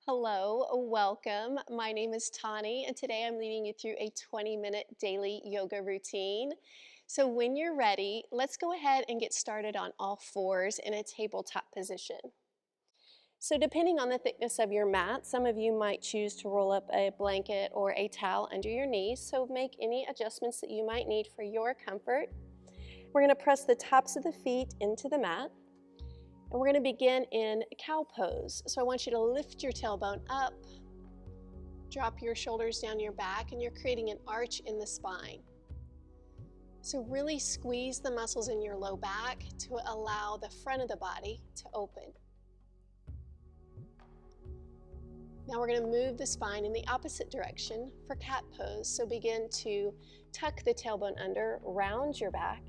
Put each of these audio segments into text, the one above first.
Hello, welcome. My name is Tani, and today I'm leading you through a 20-minute daily yoga routine. So when you're ready, let's go ahead and get started on all fours in a tabletop position. So depending on the thickness of your mat, some of you might choose to roll up a blanket or a towel under your knees, so make any adjustments that you might need for your comfort. We're going to press the tops of the feet into the mat. And we're going to begin in cow pose. So I want you to lift your tailbone up, drop your shoulders down your back, and you're creating an arch in the spine. So really squeeze the muscles in your low back to allow the front of the body to open. Now we're going to move the spine in the opposite direction for cat pose. So begin to tuck the tailbone under, round your back,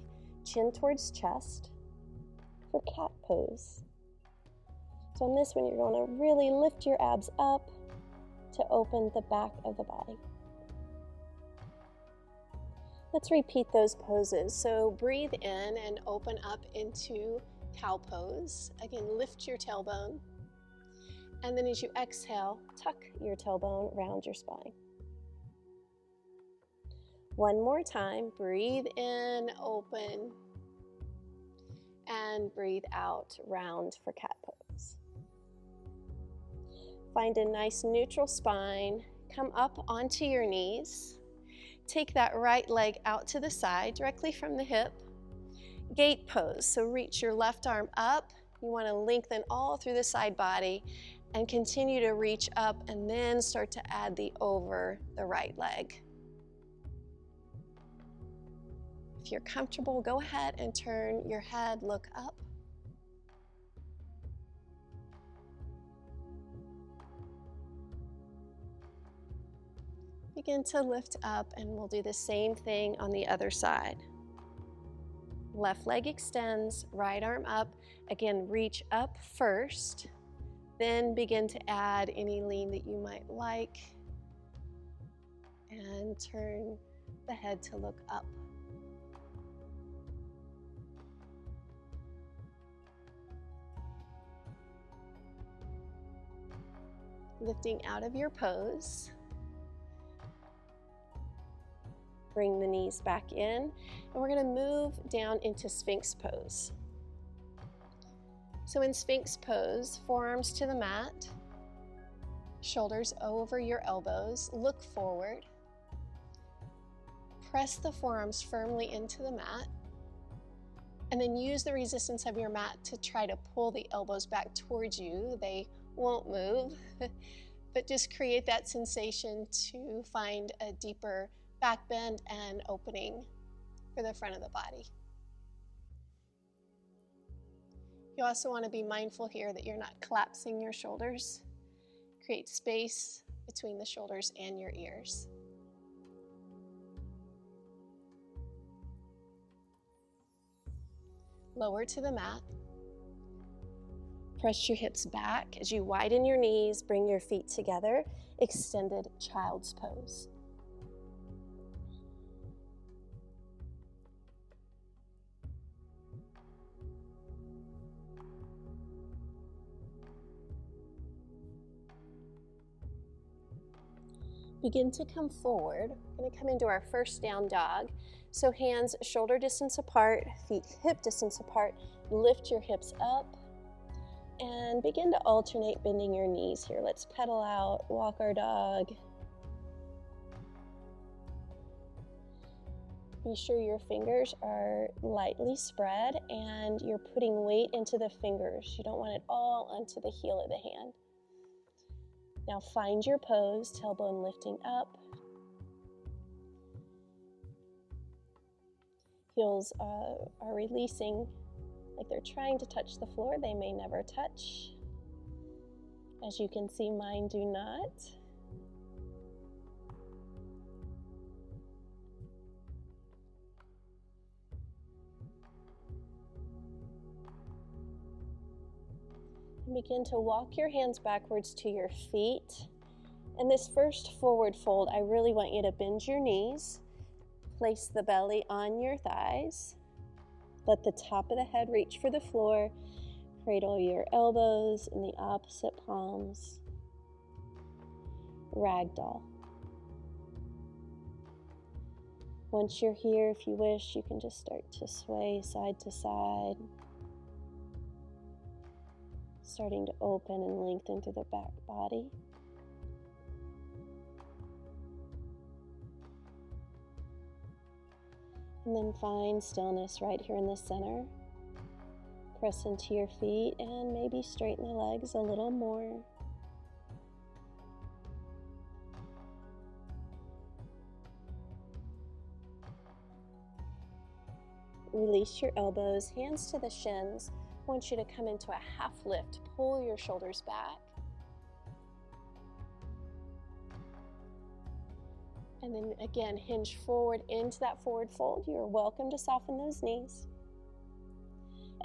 chin towards chest. For cat pose. So on this one, you're going to really lift your abs up to open the back of the body. Let's repeat those poses. So breathe in and open up into cow pose. Again, lift your tailbone. And then as you exhale, tuck your tailbone, round your spine. One more time, breathe in, open. And breathe out, round for cat pose. Find a nice neutral spine. Come up onto your knees. Take that right leg out to the side, directly from the hip. Gate pose, so reach your left arm up. You want to lengthen all through the side body and continue to reach up and then start to add the over the right leg. If you're comfortable, go ahead and turn your head, look up. Begin to lift up, and we'll do the same thing on the other side. Left leg extends, right arm up. Again, reach up first, then begin to add any lean that you might like, and turn the head to look up. Lifting out of your pose. Bring the knees back in, and we're going to move down into sphinx pose. So in sphinx pose, forearms to the mat, shoulders over your elbows, look forward. Press the forearms firmly into the mat, and then use the resistance of your mat to try to pull the elbows back towards you. They won't move, but just create that sensation to find a deeper back bend and opening for the front of the body. You also want to be mindful here that you're not collapsing your shoulders. Create space between the shoulders and your ears. Lower to the mat. Press your hips back as you widen your knees, bring your feet together, extended child's pose. Begin to come forward. We're going to come into our first down dog. So hands shoulder distance apart, feet hip distance apart. Lift your hips up and begin to alternate bending your knees here. Let's pedal out, walk our dog. Be sure your fingers are lightly spread and you're putting weight into the fingers. You don't want it all onto the heel of the hand. Now find your pose, tailbone lifting up. Heels are releasing like they're trying to touch the floor. They may never touch. As you can see, mine do not. And begin to walk your hands backwards to your feet. And this first forward fold, I really want you to bend your knees. Place the belly on your thighs. Let the top of the head reach for the floor. Cradle your elbows in the opposite palms. ragdoll. Once you're here, if you wish, you can just start to sway side to side, starting to open and lengthen through the back body. And then find stillness right here in the center. Press into your feet and maybe straighten the legs a little more. Release your elbows, hands to the shins. I want you to come into a half lift. Pull your shoulders back. And then again, hinge forward into that forward fold. You're welcome to soften those knees.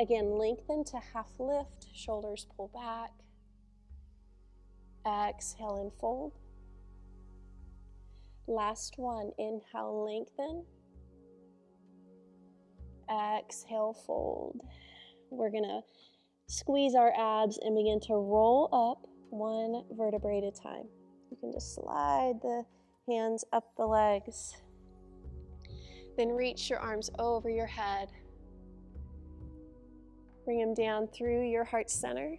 Again, lengthen to half lift, shoulders pull back. Exhale and fold. Last one, inhale, lengthen. Exhale, fold. We're gonna squeeze our abs and begin to roll up one vertebrae at a time. You can just slide the hands up the legs. Then reach your arms over your head. Bring them down through your heart center.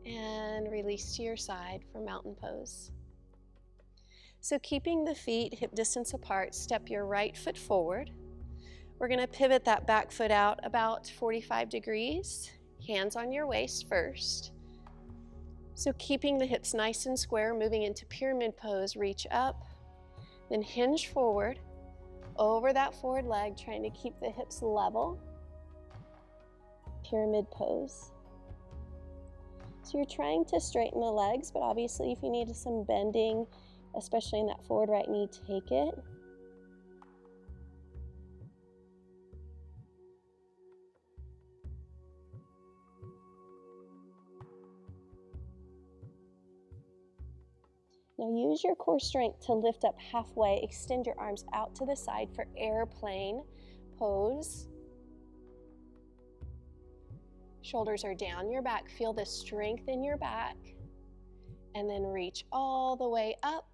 And release to your side for mountain pose. So keeping the feet hip distance apart, step your right foot forward. We're going to pivot that back foot out about 45 degrees. Hands on your waist first. So keeping the hips nice and square, moving into pyramid pose, reach up, then hinge forward over that forward leg, trying to keep the hips level. Pyramid pose. So you're trying to straighten the legs, but obviously if you need some bending, especially in that forward right knee, take it. Now use your core strength to lift up halfway. Extend your arms out to the side for airplane pose. Shoulders are down your back. Feel the strength in your back. And then reach all the way up.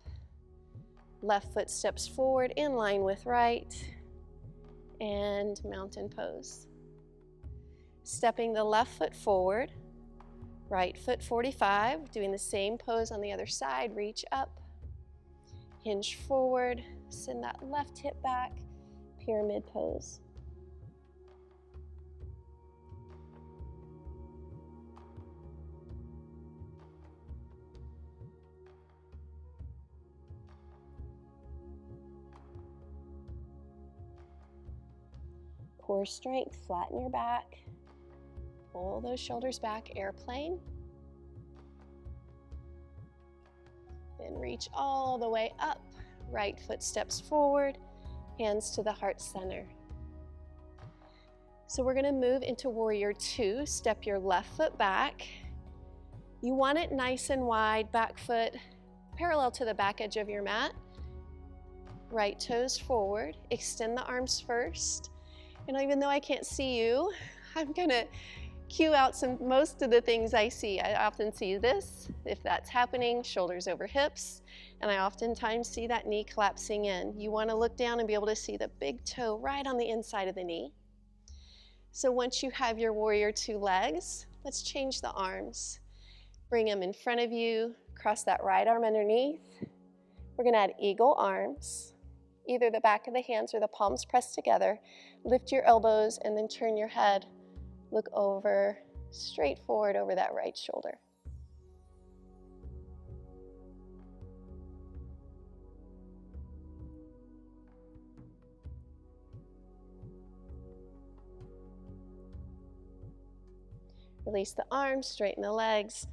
Left foot steps forward in line with right. And mountain pose. Stepping the left foot forward. Right foot 45, doing the same pose on the other side. Reach up, hinge forward, send that left hip back, pyramid pose. Core strength, flatten your back. Pull those shoulders back, airplane. Then reach all the way up. Right foot steps forward, hands to the heart center. So we're gonna move into warrior two. Step your left foot back. You want it nice and wide, back foot parallel to the back edge of your mat. Right toes forward, extend the arms first. And even though I can't see you, I'm gonna cue out most of the things I see. I often see this, if that's happening, shoulders over hips, and I oftentimes see that knee collapsing in. You want to look down and be able to see the big toe right on the inside of the knee. So once you have your warrior two legs, let's change the arms. Bring them in front of you, cross that right arm underneath. We're going to add eagle arms, either the back of the hands or the palms pressed together. Lift your elbows and then turn your head. Look over, straight forward over that right shoulder. Release the arms, straighten the legs.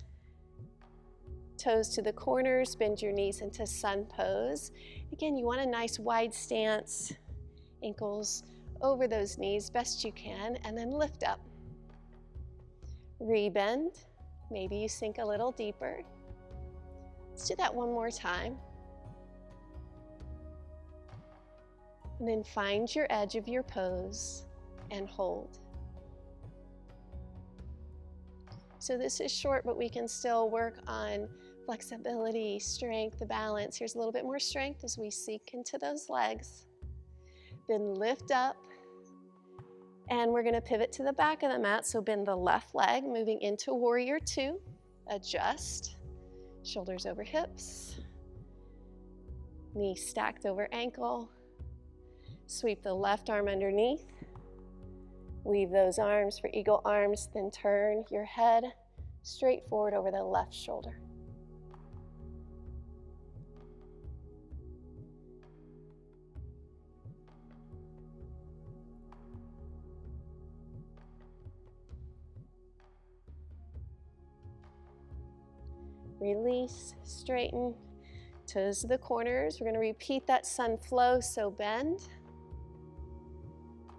Toes to the corners, bend your knees into sun pose. Again, you want a nice wide stance, ankles over those knees best you can, and then lift up. Rebend, maybe you sink a little deeper. Let's do that one more time. And then find your edge of your pose and hold. So this is short, but we can still work on Flexibility, strength, the balance. Here's a little bit more strength as we sink into those legs. Then lift up. And we're going to pivot to the back of the mat. So bend the left leg, moving into warrior two. Adjust. Shoulders over hips. Knee stacked over ankle. Sweep the left arm underneath. Weave those arms for eagle arms, then turn your head straight forward over the left shoulder. Release, straighten, toes to the corners. We're going to repeat that sun flow, so bend.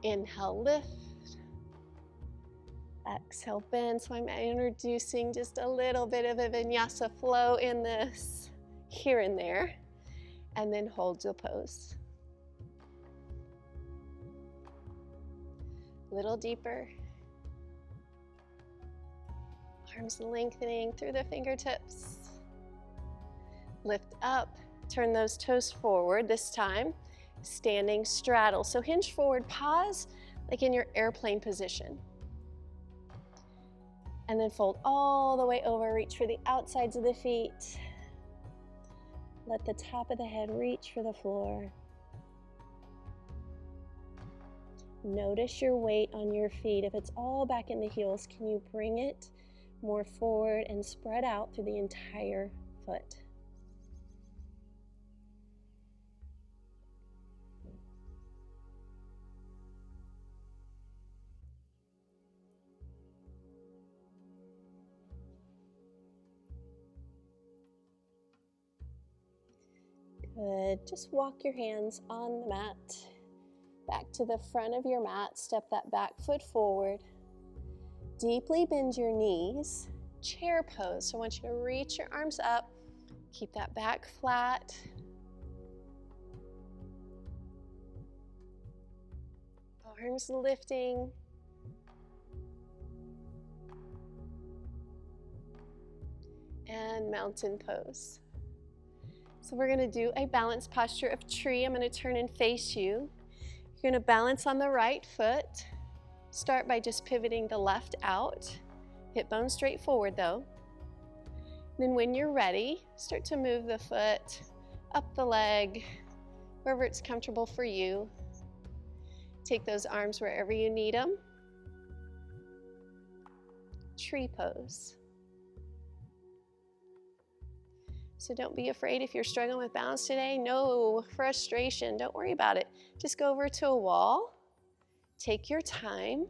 Inhale, lift. Exhale, bend. So I'm introducing just a little bit of a vinyasa flow in this, here and there, and then hold the pose. Little deeper. Arms lengthening through the fingertips. Lift up, turn those toes forward this time, standing straddle. So hinge forward, pause like in your airplane position. And then fold all the way over, reach for the outsides of the feet. Let the top of the head reach for the floor. Notice your weight on your feet. If it's all back in the heels, can you bring it more forward and spread out through the entire foot? Good. Just walk your hands on the mat, back to the front of your mat. Step that back foot forward. Deeply bend your knees. Chair pose. So I want you to reach your arms up. Keep that back flat. Arms lifting. And mountain pose. So we're going to do a balance posture of tree. I'm going to turn and face you. You're going to balance on the right foot. Start by just pivoting the left out. Hip bone straight forward though. Then when you're ready, start to move the foot up the leg, wherever it's comfortable for you. Take those arms wherever you need them. Tree pose. So don't be afraid if you're struggling with balance today. No frustration. Don't worry about it. Just go over to a wall. Take your time.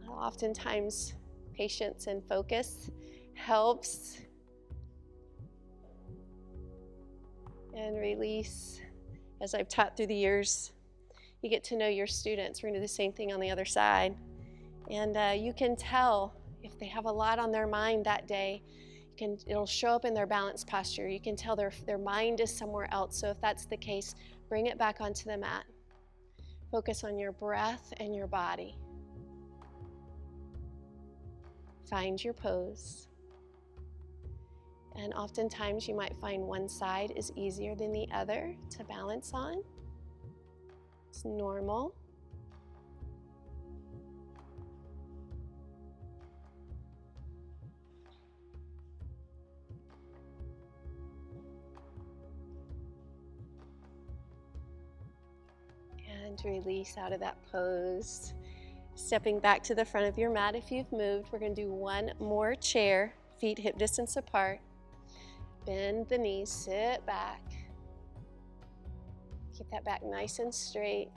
Oftentimes, patience and focus helps. And release. As I've taught through the years, you get to know your students. We're going to do the same thing on the other side. And you can tell if they have a lot on their mind that day. It'll show up in their balance posture. You can tell their mind is somewhere else. So if that's the case, bring it back onto the mat. Focus on your breath and your body. Find your pose. And oftentimes you might find one side is easier than the other to balance on. It's normal. And release out of that pose. Stepping back to the front of your mat if you've moved. We're going to do one more chair, feet hip distance apart. Bend the knees, sit back. Keep that back nice and straight.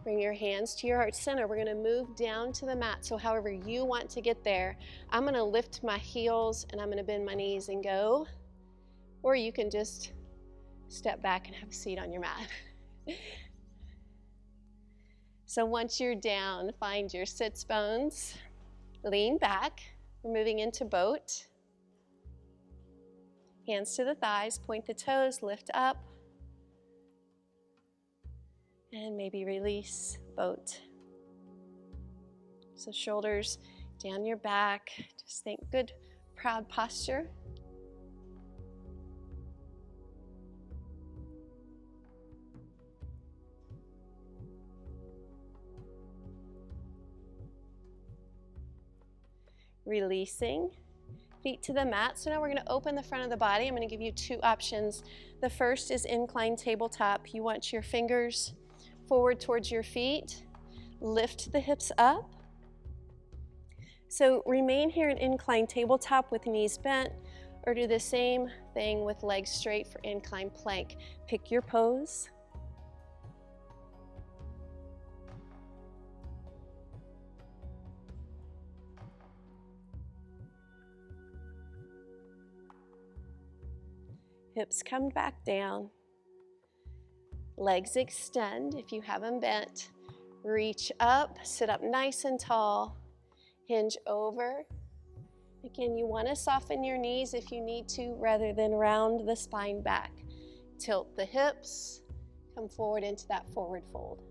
Bring your hands to your heart center. We're going to move down to the mat. So however you want to get there, I'm going to lift my heels and I'm going to bend my knees and go. Or you can just step back and have a seat on your mat. So once you're down, find your sits bones. Lean back. We're moving into boat. Hands to the thighs, point the toes, lift up. And maybe release, boat. So shoulders down your back. Just think good, proud posture. Releasing, feet to the mat. So now we're going to open the front of the body. I'm going to give you two options. The first is inclined tabletop. You want your fingers forward towards your feet. Lift the hips up. So remain here in inclined tabletop with knees bent, or do the same thing with legs straight for inclined plank. Pick your pose. Hips come back down. Legs extend if you have them bent. Reach up, sit up nice and tall. Hinge over. Again, you want to soften your knees if you need to, rather than round the spine back. Tilt the hips, come forward into that forward fold.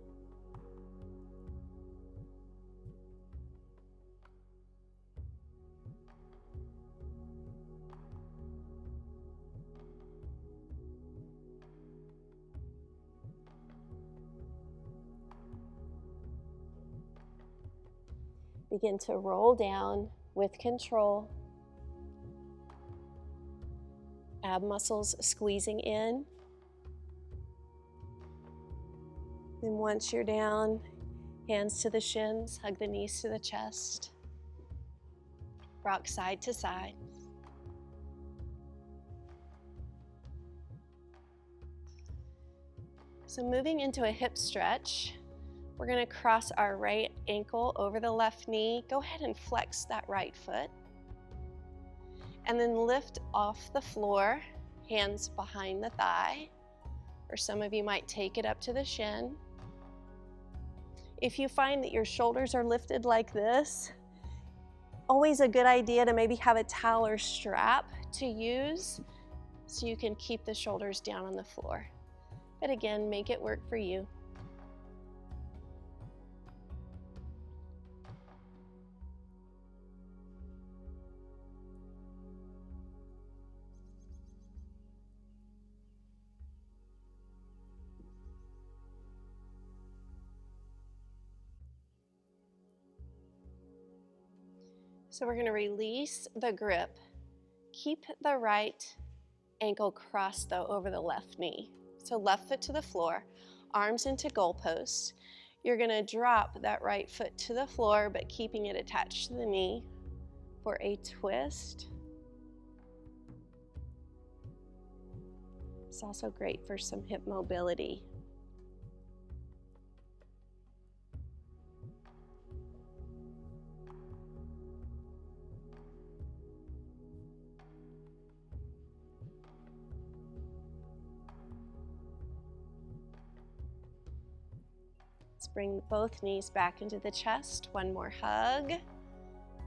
Begin to roll down with control. Ab muscles squeezing in. Then once you're down, hands to the shins, hug the knees to the chest. Rock side to side. So moving into a hip stretch, we're going to cross our right ankle over the left knee. Go ahead and flex that right foot. And then lift off the floor, hands behind the thigh. Or some of you might take it up to the shin. If you find that your shoulders are lifted like this, always a good idea to maybe have a towel or strap to use so you can keep the shoulders down on the floor. But again, make it work for you. So we're going to release the grip. Keep the right ankle crossed though over the left knee. So left foot to the floor, arms into goalpost. You're going to drop that right foot to the floor, but keeping it attached to the knee for a twist. It's also great for some hip mobility. Let's bring both knees back into the chest. One more hug.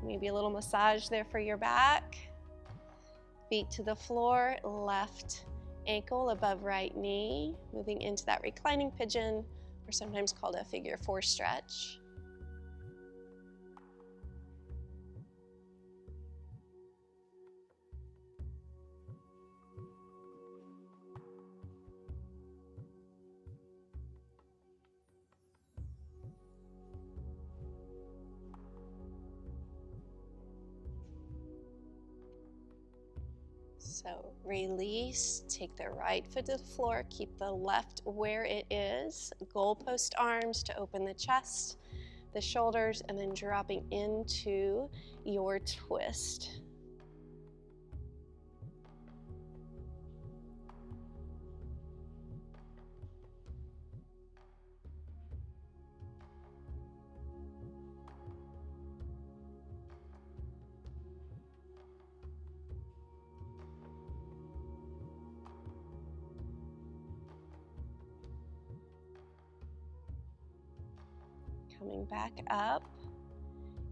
Maybe a little massage there for your back. Feet to the floor, left ankle above right knee. Moving into that reclining pigeon, or sometimes called a figure 4 stretch. So release, take the right foot to the floor, keep the left where it is, goalpost arms to open the chest, the shoulders, and then dropping into your twist. Coming back up,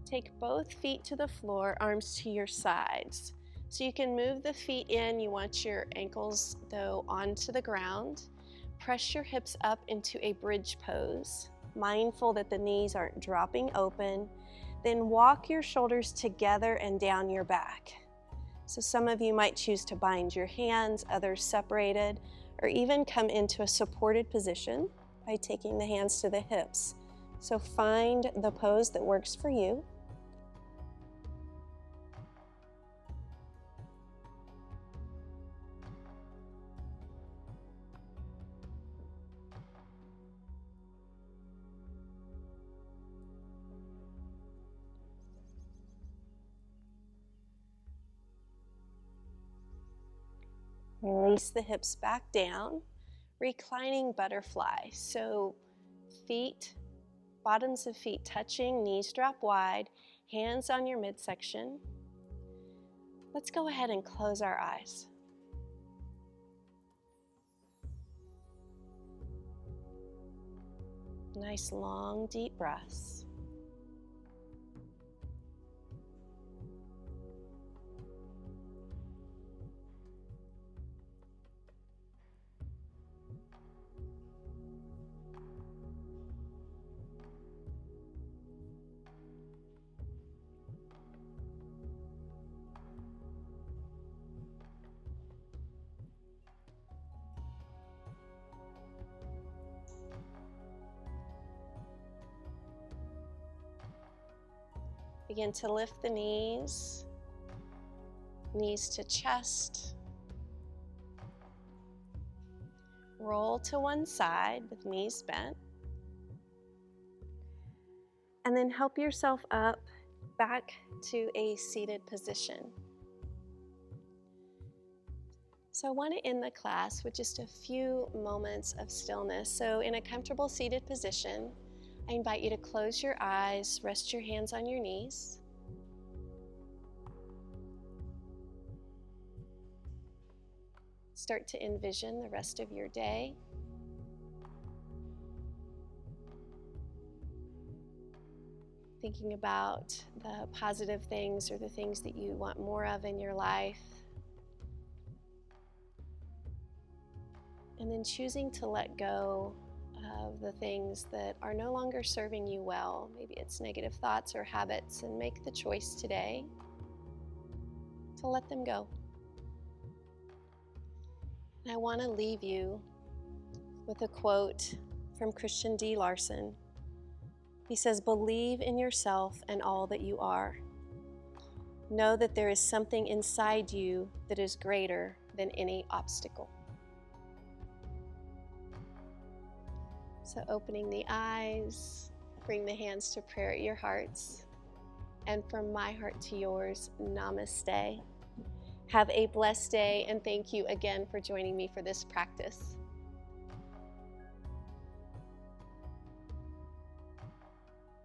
take both feet to the floor, arms to your sides. So you can move the feet in. You want your ankles, though, onto the ground. Press your hips up into a bridge pose, mindful that the knees aren't dropping open. Then walk your shoulders together and down your back. So some of you might choose to bind your hands, others separated, or even come into a supported position by taking the hands to the hips. So find the pose that works for you. Release the hips back down. Reclining butterfly. So feet, bottoms of feet touching, knees drop wide, hands on your midsection. Let's go ahead and close our eyes. Nice long deep breaths. Begin to lift the knees, knees to chest. Roll to one side with knees bent. And then help yourself up back to a seated position. So I want to end the class with just a few moments of stillness. So in a comfortable seated position, I invite you to close your eyes, rest your hands on your knees. Start to envision the rest of your day. Thinking about the positive things or the things that you want more of in your life. And then choosing to let go of the things that are no longer serving you well. Maybe it's negative thoughts or habits, and make the choice today to let them go. And I want to leave you with a quote from Christian D. Larson. He says, "Believe in yourself and all that you are. Know that there is something inside you that is greater than any obstacle." So opening the eyes, bring the hands to prayer at your hearts. And from my heart to yours, namaste. Have a blessed day, and thank you again for joining me for this practice.